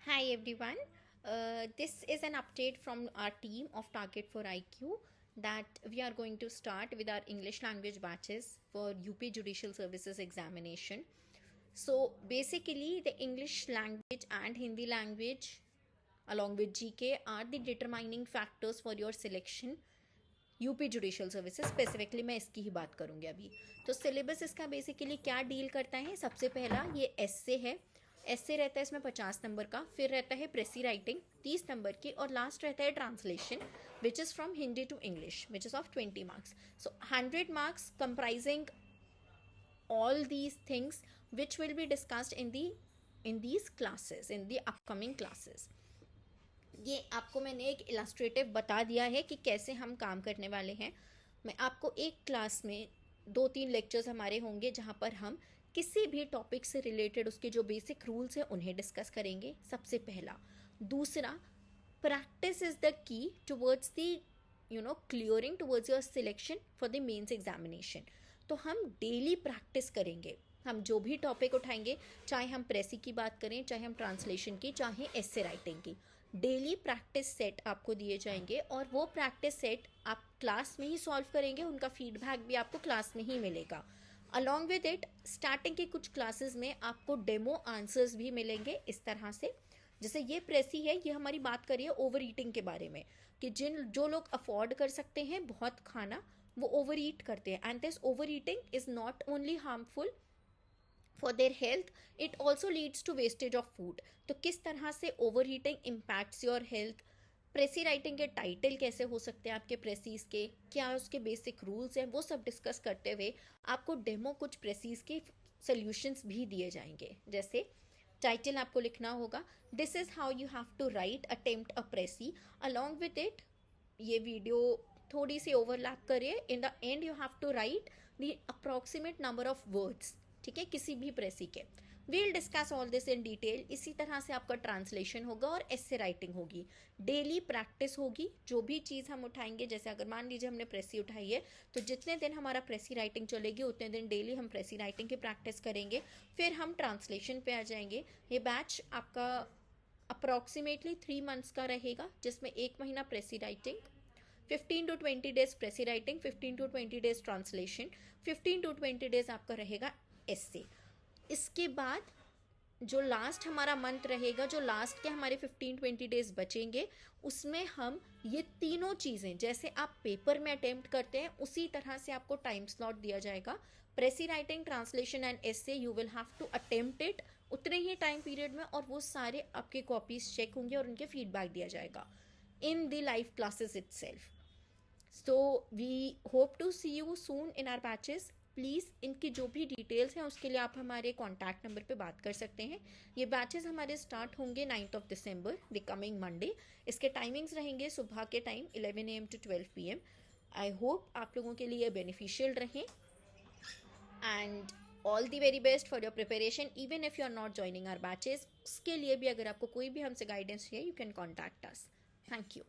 Hi everyone. This is an update from our team of Target for IQ that we are going to start with our English language batches for UP Judicial Services examination. So basically the English language and Hindi language along with GK are the determining factors for your selection UP judicial services specifically मैं इसकी ही बात करूंगी अभी। तो syllabus इसका basically क्या deal करता है, सबसे पहला ये एस्से है। एस्से रहता है इसमें 50 नंबर का, फिर रहता है प्रेसी राइटिंग 30 नंबर की, और लास्ट रहता है translation which is from Hindi to English which is of 20 marks. So 100 marks comprising all these things which will be discussed in these classes, in the upcoming classes. ये आपको मैंने एक इलस्ट्रेटिव बता दिया है कि कैसे हम काम करने वाले हैं। मैं आपको एक क्लास में 2-3 लेक्चर्स हमारे होंगे जहाँ पर हम किसी भी टॉपिक से रिलेटेड उसके जो बेसिक रूल्स हैं उन्हें डिस्कस करेंगे, सबसे पहला। दूसरा, practice is the key towards the clearing towards your selection for the mains examination. तो हम डेली प्रैक्टिस करेंगे। हम जो भी टॉपिक उठाएंगे, चाहे हम प्रेसी की बात करें, चाहे हम ट्रांसलेशन की, चाहे एस्से राइटिंग की, डेली प्रैक्टिस सेट आपको दिए जाएंगे और वो प्रैक्टिस सेट आप क्लास में ही सॉल्व करेंगे। उनका फीडबैक भी आपको क्लास में ही मिलेगा। अलॉन्ग विद इट स्टार्टिंग की कुछ क्लासेस में आपको डेमो आंसर्स भी मिलेंगे इस तरह से। जैसे ये प्रेसी है, ये हमारी बात करिए ओवर ईटिंग के बारे में कि जो लोग अफोर्ड कर सकते हैं बहुत खाना, वो ओवर ईट करते हैं। And this over eating is not only harmful for their health, it also leads to wastage of food. तो किस तरह से over eating impacts your health, precis writing के टाइटल कैसे हो सकते हैं आपके प्रेसीज के, क्या उसके बेसिक रूल्स हैं, वो सब डिस्कस करते हुए आपको डेमो कुछ प्रेसीज के सोल्यूशंस भी दिए जाएंगे। जैसे टाइटल आपको लिखना होगा, this is how you have to write attempt a precis. Along with it ये वीडियो थोड़ी सी ओवरलैप करिए। In the end you have to write the approximate number of words, ठीक है, किसी भी प्रेसी के। We'll discuss all this in detail. इसी तरह से आपका ट्रांसलेशन होगा और एस्से राइटिंग होगी। डेली प्रैक्टिस होगी। जो भी चीज़ हम उठाएंगे, जैसे अगर मान लीजिए हमने प्रेसी उठाई है, तो जितने दिन हमारा प्रेसी राइटिंग चलेगी उतने दिन डेली हम प्रेसी राइटिंग की प्रैक्टिस करेंगे। फिर हम ट्रांसलेशन पे आ जाएंगे। ये बैच आपका अप्रॉक्सीमेटली 3 मंथ्स का रहेगा, जिसमें 1 महीना प्रेसी writing, 15 to 20 days प्रेसी writing, 15 to 20 days translation, 15 to 20 days आपका रहेगा एस्से। इसके बाद जो लास्ट हमारा मंथ रहेगा, जो लास्ट के हमारे 15-20 डेज बचेंगे, उसमें हम ये तीनों चीज़ें जैसे आप पेपर में अटेम्प्ट करते हैं उसी तरह से आपको टाइम स्लॉट दिया जाएगा। Precis writing, translation and essay you will have to attempt it उतने ही टाइम पीरियड में, और वो सारे आपके कॉपीज चेक होंगे और उनके फीडबैक दिया जाएगा in the live classes itself. So we hope to see you soon in our batches. Please इनकी जो भी डिटेल्स हैं उसके लिए आप हमारे कॉन्टैक्ट नंबर पे बात कर सकते हैं। ये बैचेस हमारे स्टार्ट होंगे 9 दिसंबर, द कमिंग मंडे। इसके टाइमिंग्स रहेंगे सुबह के time 11 AM to 12 PM। I hope आप लोगों के लिए बेनिफिशियल रहें and all the very best for your preparation. Even if you are not joining our batches, उसके लिए भी अगर आपको कोई भी हमसे गाइडेंस चाहिए, you can contact us. Thank you.